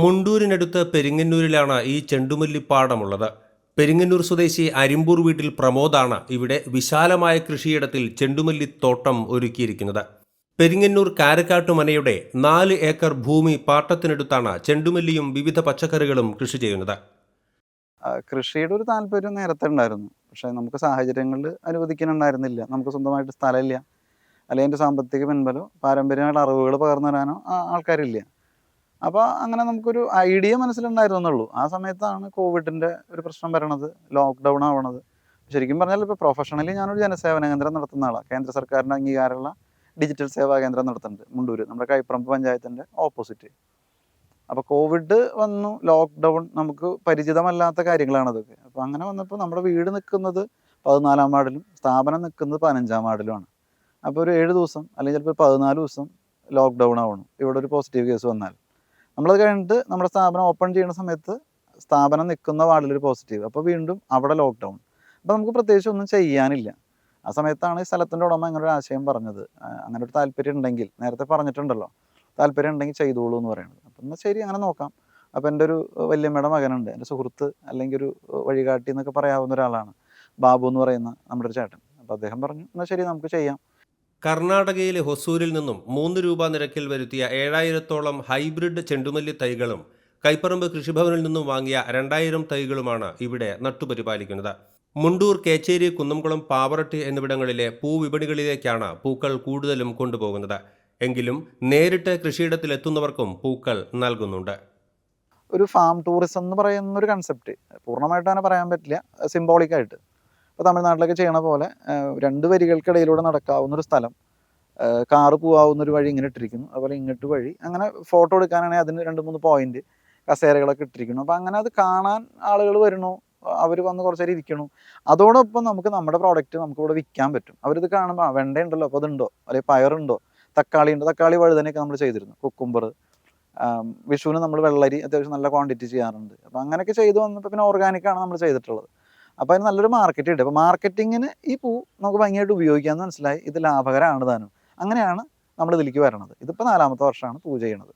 മുണ്ടൂരിനടുത്ത് പെരിങ്ങന്നൂരിലാണ് ഈ ചെണ്ടുമല്ലിപ്പാടമുള്ളത്. പെരിങ്ങന്നൂർ സ്വദേശി അരിമ്പൂർ വീട്ടിൽ പ്രമോദാണ് ഇവിടെ വിശാലമായ കൃഷിയിടത്തിൽ ചെണ്ടുമല്ലിത്തോട്ടം ഒരുക്കിയിരിക്കുന്നത്. പെരിങ്ങന്നൂർ കാരക്കാട്ടുമനയുടെ 4 ഏക്കർ ഭൂമി പാട്ടത്തിനടുത്താണ് ചെണ്ടുമല്ലിയും വിവിധ പച്ചക്കറികളും കൃഷി ചെയ്യുന്നത്. കൃഷിയുടെ ഒരു താല്പര്യം നേരത്തെ ഉണ്ടായിരുന്നു. പക്ഷേ നമുക്ക് സാഹചര്യങ്ങളിൽ അനുവദിക്കുന്നുണ്ടായിരുന്നില്ല. നമുക്ക് സ്വന്തമായിട്ട് സ്ഥലമില്ല. അല്ലെങ്കിൽ അതിൻ്റെ സാമ്പത്തിക പിൻബലമോ പാരമ്പര്യമായിട്ട് അറിവുകൾ പകർന്നു തരാനോ ആൾക്കാരില്ല. അപ്പോൾ അങ്ങനെ നമുക്കൊരു ഐഡിയ മനസ്സിലുണ്ടായിരുന്നുള്ളൂ. ആ സമയത്താണ് കോവിഡിൻ്റെ ഒരു പ്രശ്നം വരണത്, ലോക്ക്ഡൗൺ ആവണത്. ശരിക്കും പറഞ്ഞാൽ ഇപ്പോൾ പ്രൊഫഷണലി ഞാനൊരു ജനസേവന കേന്ദ്രം നടത്തുന്ന ആളാണ്. കേന്ദ്ര സർക്കാരിൻ്റെ അംഗീകാരമുള്ള ഡിജിറ്റൽ സേവാ കേന്ദ്രം നടത്തുന്നുണ്ട് മുണ്ടൂർ, നമ്മുടെ കൈപ്പറമ്പ് പഞ്ചായത്തിൻ്റെ ഓപ്പോസിറ്റ്. അപ്പോൾ കോവിഡ് വന്നു, ലോക്ക്ഡൗൺ, നമുക്ക് പരിചിതമല്ലാത്ത കാര്യങ്ങളാണ് അതൊക്കെ. അപ്പോൾ അങ്ങനെ വന്നപ്പോൾ നമ്മുടെ വീട് നിൽക്കുന്നത് 14-ാം വാർഡിലും സ്ഥാപനം നിൽക്കുന്നത് 15-ാം വാർഡിലുമാണ്. അപ്പോൾ ഒരു 7 ദിവസം അല്ലെങ്കിൽ ചിലപ്പോൾ 14 ദിവസം ലോക്ക്ഡൗൺ ആവണം ഇവിടെ ഒരു പോസിറ്റീവ് കേസ് വന്നാൽ. നമ്മളത് കഴിഞ്ഞിട്ട് നമ്മുടെ സ്ഥാപനം ഓപ്പൺ ചെയ്യുന്ന സമയത്ത് സ്ഥാപനം നിൽക്കുന്ന വാർഡിലൊരു പോസിറ്റീവ്, അപ്പോൾ വീണ്ടും അവിടെ ലോക്ക്ഡൗൺ. അപ്പോൾ നമുക്ക് പ്രത്യേകിച്ച് ഒന്നും ചെയ്യാനില്ല. ആ സമയത്താണ് ഈ സ്ഥലത്തിൻ്റെ ഉടമ അങ്ങനെ ഒരു ആശയം പറഞ്ഞത്. അങ്ങനെ ഒരു താല്പര്യം ഉണ്ടെങ്കിൽ, നേരത്തെ പറഞ്ഞിട്ടുണ്ടല്ലോ, താല്പര്യം ഉണ്ടെങ്കിൽ ചെയ്തോളൂ എന്ന് പറയുന്നത്. അപ്പം എന്നാൽ ശരി, അങ്ങനെ നോക്കാം. അപ്പോൾ എൻ്റെ ഒരു വല്യമ്മയുടെ മകനുണ്ട്, എൻ്റെ സുഹൃത്ത് അല്ലെങ്കിൽ ഒരു വഴികാട്ടി എന്നൊക്കെ പറയാവുന്ന ഒരാളാണ്, ബാബു എന്ന് പറയുന്ന നമ്മുടെ ഒരു ചേട്ടൻ. അപ്പോൾ അദ്ദേഹം പറഞ്ഞു എന്നാൽ ശരി നമുക്ക് ചെയ്യാം. കർണാടകയിലെ ഹൊസൂരിൽ നിന്നും 3 രൂപ നിരക്കിൽ വരുത്തിയ 7000-ഓളം ഹൈബ്രിഡ് ചെണ്ടുമല്ലി തൈകളും കൈപ്പറമ്പ് കൃഷിഭവനിൽ നിന്നും വാങ്ങിയ 2000 തൈകളുമാണ് ഇവിടെ നട്ടുപരിപാലിക്കുന്നത്. മുണ്ടൂർ, കേച്ചേരി, കുന്നംകുളം, പാവറട്ടി എന്നിവിടങ്ങളിലെ പൂവിപണികളിലേക്കാണ് പൂക്കൾ കൂടുതലും കൊണ്ടുപോകുന്നത്. എങ്കിലും നേരിട്ട് കൃഷിയിടത്തിലെത്തുന്നവർക്കും പൂക്കൾ നൽകുന്നുണ്ട്. ഒരു ഫാം ടൂറിസം എന്ന് പറയുന്ന ഒരു കൺസെപ്റ്റ് പൂർണ്ണമായിട്ട് അങ്ങനെ പറയാൻ പറ്റില്ല, സിംബോളിക്കായിട്ട്. ഇപ്പോൾ തമിഴ്നാട്ടിലൊക്കെ ചെയ്യണ പോലെ 2 വരികൾക്കിടയിലൂടെ നടക്കാവുന്നൊരു സ്ഥലം, കാറ് പോകാവുന്നൊരു വഴി ഇങ്ങനെ ഇട്ടിരിക്കുന്നു. അതുപോലെ ഇങ്ങോട്ട് വഴി, അങ്ങനെ ഫോട്ടോ എടുക്കാനാണെങ്കിൽ അതിന് 2-3 പോയിന്റ് കസേരകളൊക്കെ ഇട്ടിരിക്കുന്നു. അപ്പോൾ അങ്ങനെ അത് കാണാൻ ആളുകൾ വരുന്നു, അവർ വന്ന് കുറച്ച് നേരം ഇരിക്കണു. അതോടൊപ്പം നമുക്ക് നമ്മുടെ പ്രോഡക്റ്റ് നമുക്കിവിടെ വിൽക്കാൻ പറ്റും. അവരിത് കാണുമ്പോൾ വെണ്ടയുണ്ടല്ലോ, അപ്പോൾ അതുണ്ടോ, അല്ലെങ്കിൽ പയറുണ്ടോ, തക്കാളി ഉണ്ട്, തക്കാളി വഴുതനയൊക്കെ നമ്മൾ ചെയ്തിരുന്നു, കുക്കുംബർ. വിഷുവിന് നമ്മൾ വെള്ളരി അത്യാവശ്യം നല്ല ക്വാണ്ടിറ്റി ചെയ്യാറുണ്ട്. അപ്പോൾ അങ്ങനെയൊക്കെ ചെയ്തു വന്നപ്പോൾ പിന്നെ ഓർഗാനിക്കാണ് നമ്മൾ ചെയ്തിട്ടുള്ളത്. അപ്പോൾ അതിന് നല്ലൊരു മാർക്കറ്റ് ഉണ്ട്. അപ്പോൾ മാർക്കറ്റിങ്ങിന് ഈ പൂ നമുക്ക് ഭംഗിയായിട്ട് ഉപയോഗിക്കാമെന്ന് മനസ്സിലായി. ഇത് ലാഭകരമാണ് താനും. അങ്ങനെയാണ് നമ്മൾ ഇതിലേക്ക് വരണത്. ഇതിപ്പോൾ 4ാമത്തെ വർഷമാണ് പൂ ചെയ്യണത്.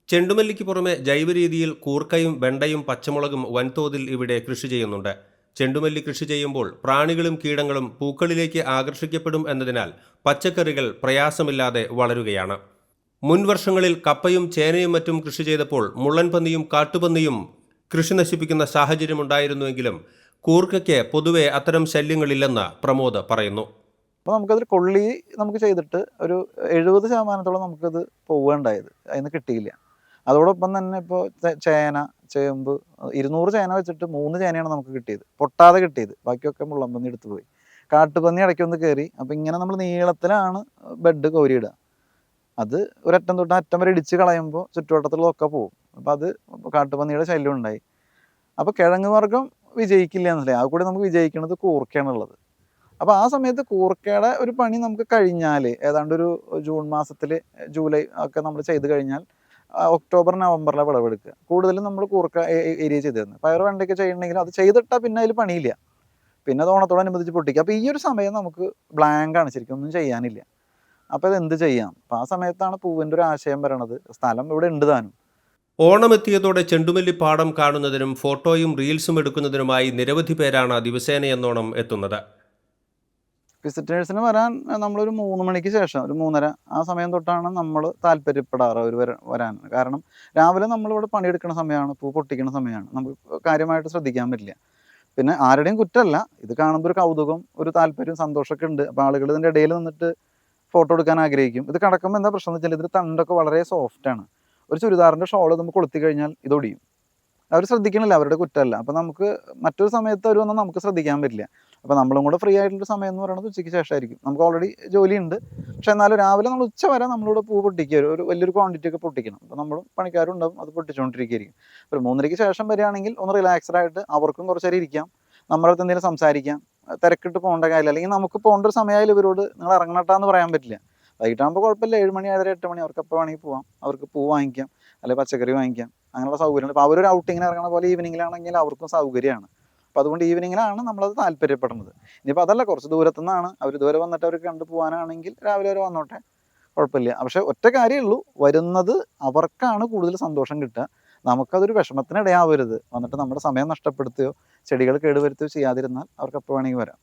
ചെണ്ടുമല്ലിക്ക് പുറമെ ജൈവ രീതിയിൽ കൂർക്കയും വെണ്ടയും പച്ചമുളകും വൻതോതിൽ ഇവിടെ കൃഷി ചെയ്യുന്നുണ്ട്. ചെണ്ടുമല്ലി കൃഷി ചെയ്യുമ്പോൾ പ്രാണികളും കീടങ്ങളും പൂക്കളിലേക്ക് ആകർഷിക്കപ്പെടും എന്നതിനാൽ പച്ചക്കറികൾ പ്രയാസമില്ലാതെ വളരുകയാണ്. മുൻ വർഷങ്ങളിൽ കപ്പയും ചേനയും മറ്റും കൃഷി ചെയ്തപ്പോൾ മുള്ളൻപന്നിയും കാട്ടുപന്നിയും കൃഷി നശിപ്പിക്കുന്ന സാഹചര്യമുണ്ടായിരുന്നുവെങ്കിലും കൂർക്കയ്ക്ക് പൊതുവെ അത്തരം ശല്യങ്ങളില്ലെന്ന് പ്രമോദ് പറയുന്നു. അപ്പോൾ നമുക്കതിൽ കൊള്ളി നമുക്ക് ചെയ്തിട്ട് ഒരു 70% നമുക്കത് പോവുകയുണ്ടായത്, അതിന് കിട്ടിയില്ല. അതോടൊപ്പം തന്നെ ഇപ്പോൾ ചേന, ചേമ്പ്, 200 ചേന വെച്ചിട്ട് 3 ചേനയാണ് നമുക്ക് കിട്ടിയത്, പൊട്ടാതെ കിട്ടിയത്. ബാക്കിയൊക്കെ മുള്ളൻപന്നി എടുത്തു പോയി. കാട്ടുപന്നി ഇടയ്ക്കൊന്ന് കയറി. അപ്പോൾ ഇങ്ങനെ നമ്മൾ നീളത്തിലാണ് ബെഡ് കോരിയിടുക. അത് ഒരറ്റം തൊട്ട് അറ്റം വരെ ഇടിച്ച് കളയുമ്പോൾ ചുറ്റുവട്ടത്തുള്ളതൊക്കെ പോകും. അപ്പോൾ അത് കാട്ടുപന്നിയുടെ ശല്യം ഉണ്ടായി. അപ്പോൾ കിഴങ്ങ് വർഗ്ഗം വിജയിക്കില്ല എന്നല്ലേ, ആ കൂടി നമുക്ക് വിജയിക്കുന്നത് കൂർക്കയാണുള്ളത്. അപ്പോൾ ആ സമയത്ത് കൂർക്കയുടെ ഒരു പണി നമുക്ക് കഴിഞ്ഞാൽ ഏതാണ്ട് ഒരു ജൂൺ മാസത്തിൽ, ജൂലൈ ഒക്കെ നമ്മൾ ചെയ്ത് കഴിഞ്ഞാൽ ഒക്ടോബർ നവംബറിലെ വിളവെടുക്കുക. കൂടുതലും നമ്മൾ കൂർക്ക ഏരിയ ചെയ്തിരുന്നത്. പയർ വെണ്ടയ്ക്ക് ചെയ്യണമെങ്കിൽ അത് ചെയ്തിട്ടാൽ പിന്നെ അതിൽ പണിയില്ല, പിന്നെ അത് ഓണത്തോടനുബന്ധിച്ച് പൊട്ടിക്കുക. അപ്പോൾ ഈ ഒരു സമയം നമുക്ക് ബ്ലാങ്കാണ്, ശരിക്കും ഒന്നും ചെയ്യാനില്ല. അപ്പോൾ ഇത് എന്ത് ചെയ്യാം? അപ്പോൾ ആ സമയത്താണ് പൂവിൻ്റെ ഒരു ആശയം വരണത്. സ്ഥലം ഇവിടെ ഉണ്ട് താനും. ഓണമെത്തിയതോടെ ചെണ്ടുമല്ലി പാടം കാണുന്നതിനും ഫോട്ടോയും റീൽസും എടുക്കുന്നതിനുമായി നിരവധി പേരാണ് ദിവസേനയെന്നോണം എത്തുന്നത്. വിസിറ്റേഴ്സിന് വരാൻ നമ്മളൊരു 3 മണിക്ക് ശേഷം, ഒരു 3:30 ആ സമയം തൊട്ടാണ് നമ്മൾ താല്പര്യപ്പെടാറ് അവർ വരാൻ. കാരണം രാവിലെ നമ്മളിവിടെ പണിയെടുക്കുന്ന സമയമാണ്, പൂ പൊട്ടിക്കുന്ന സമയമാണ്, നമുക്ക് കാര്യമായിട്ട് ശ്രദ്ധിക്കാൻ പറ്റില്ല. പിന്നെ ആരുടെയും കുറ്റമല്ല, ഇത് കാണുമ്പോൾ ഒരു കൗതുകം, ഒരു താല്പര്യം, സന്തോഷമൊക്കെ ഉണ്ട്. അപ്പോൾ ആളുകൾ ഇതിൻ്റെ ഇടയിൽ നിന്നിട്ട് ഫോട്ടോ എടുക്കാൻ ആഗ്രഹിക്കും. ഇത് കിടക്കുമ്പോൾ എന്താ പ്രശ്നം എന്ന് വെച്ചാൽ ഇതിൽ തണ്ടൊക്കെ വളരെ സോഫ്റ്റാണ്. ഒരു ചുരിദാറിൻ്റെ ഷോൾ നമ്മൾ കൊളുത്തി കഴിഞ്ഞാൽ ഇതൊടിയും. അവർ ശ്രദ്ധിക്കണില്ല, അവരുടെ കുറ്റമല്ല. അപ്പോൾ നമുക്ക് മറ്റൊരു സമയത്ത് അവർ വന്നാൽ നമുക്ക് ശ്രദ്ധിക്കാൻ പറ്റില്ല. അപ്പോൾ നമ്മളും കൂടെ ഫ്രീ ആയിട്ടുള്ള സമയം എന്ന് പറയുന്നത് ഉച്ചയ്ക്ക് ശേഷമായിരിക്കും. നമുക്ക് ഓൾറെഡി ജോലിയുണ്ട്. പക്ഷേ എന്നാലും രാവിലെ നമ്മൾ ഉച്ച വരെ നമ്മളിവിടെ പൂ പൊട്ടിക്കുക, ഒരു വലിയൊരു ക്വാണ്ടിറ്റി ഒക്കെ പൊട്ടിക്കണം. അപ്പോൾ നമ്മളും പണിക്കാരും ഉണ്ടാവും, അത് പൊട്ടിച്ചുകൊണ്ടിരിക്കുകയായിരിക്കും. ഒരു 3:30 ശേഷം വരികയാണെങ്കിൽ ഒന്ന് റിലാക്സ്ഡ് ആയിട്ട് അവർക്കും കുറച്ച് നേരം ഇരിക്കാം, നമ്മുടെ അടുത്ത് എന്തെങ്കിലും സംസാരിക്കാം. തിരക്കിട്ട് പോകേണ്ട കാര്യമില്ല. അല്ലെങ്കിൽ നമുക്ക് പോകേണ്ട ഒരു സമയമായാലും ഇവരോട് നിങ്ങൾ ഇറങ്ങണട്ടാന്ന് പറയാൻ പറ്റില്ല. വൈകിട്ടാകുമ്പോൾ കുഴപ്പമില്ല, 7 മണി, 7:30, 8 മണി അവർക്ക് എപ്പോൾ വേണമെങ്കിൽ പോവാം. അവർക്ക് പൂ വാങ്ങിക്കാം, അല്ലെങ്കിൽ പച്ചക്കറി വാങ്ങിക്കാം, അങ്ങനെയുള്ള സൗകര്യമുണ്ട്. അപ്പോൾ അവരൊരു ഔട്ടിങ്ങിന് ഇറങ്ങണ പോലെ ഈവനിങ്ങിലാണെങ്കിൽ അവർക്കും സൗകര്യമാണ്. അപ്പോൾ അതുകൊണ്ട് ഈവനിങ്ങിലാണ് നമ്മളത് താല്പര്യപ്പെടുന്നത്. ഇനിയിപ്പോൾ അതല്ല, കുറച്ച് ദൂരത്തു നിന്നാണ് അവർ, ഇതുവരെ വന്നിട്ട് അവർക്ക് കണ്ടു പോകാനാണെങ്കിൽ രാവിലെ വരെ വന്നോട്ടെ, കുഴപ്പമില്ല. പക്ഷേ ഒറ്റ കാര്യമേ ഉള്ളൂ, വരുന്നത് അവർക്കാണ് കൂടുതൽ സന്തോഷം കിട്ടുക. നമുക്കതൊരു വിഷമത്തിനിടയാവരുത്. വന്നിട്ട് നമ്മുടെ സമയം നഷ്ടപ്പെടുത്തുകയോ ചെടികൾ കേടുവരുത്തുകയോ ചെയ്യാതിരുന്നാൽ അവർക്ക് എപ്പോൾ വേണമെങ്കിൽ വരാം.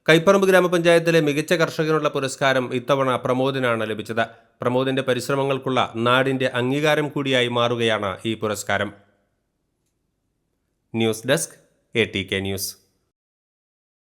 കൈപ്പറമ്പ് ഗ്രാമപഞ്ചായത്തിലെ മികച്ച കർഷകനുള്ള പുരസ്കാരം ഇത്തവണ പ്രമോദിനാണ് ലഭിച്ചത്. പ്രമോദിന്റെ പരിശ്രമങ്ങൾക്കുള്ള നാടിന്റെ അംഗീകാരം കൂടിയായി മാറുകയാണ് ഈ പുരസ്കാരം. News desk ATK news.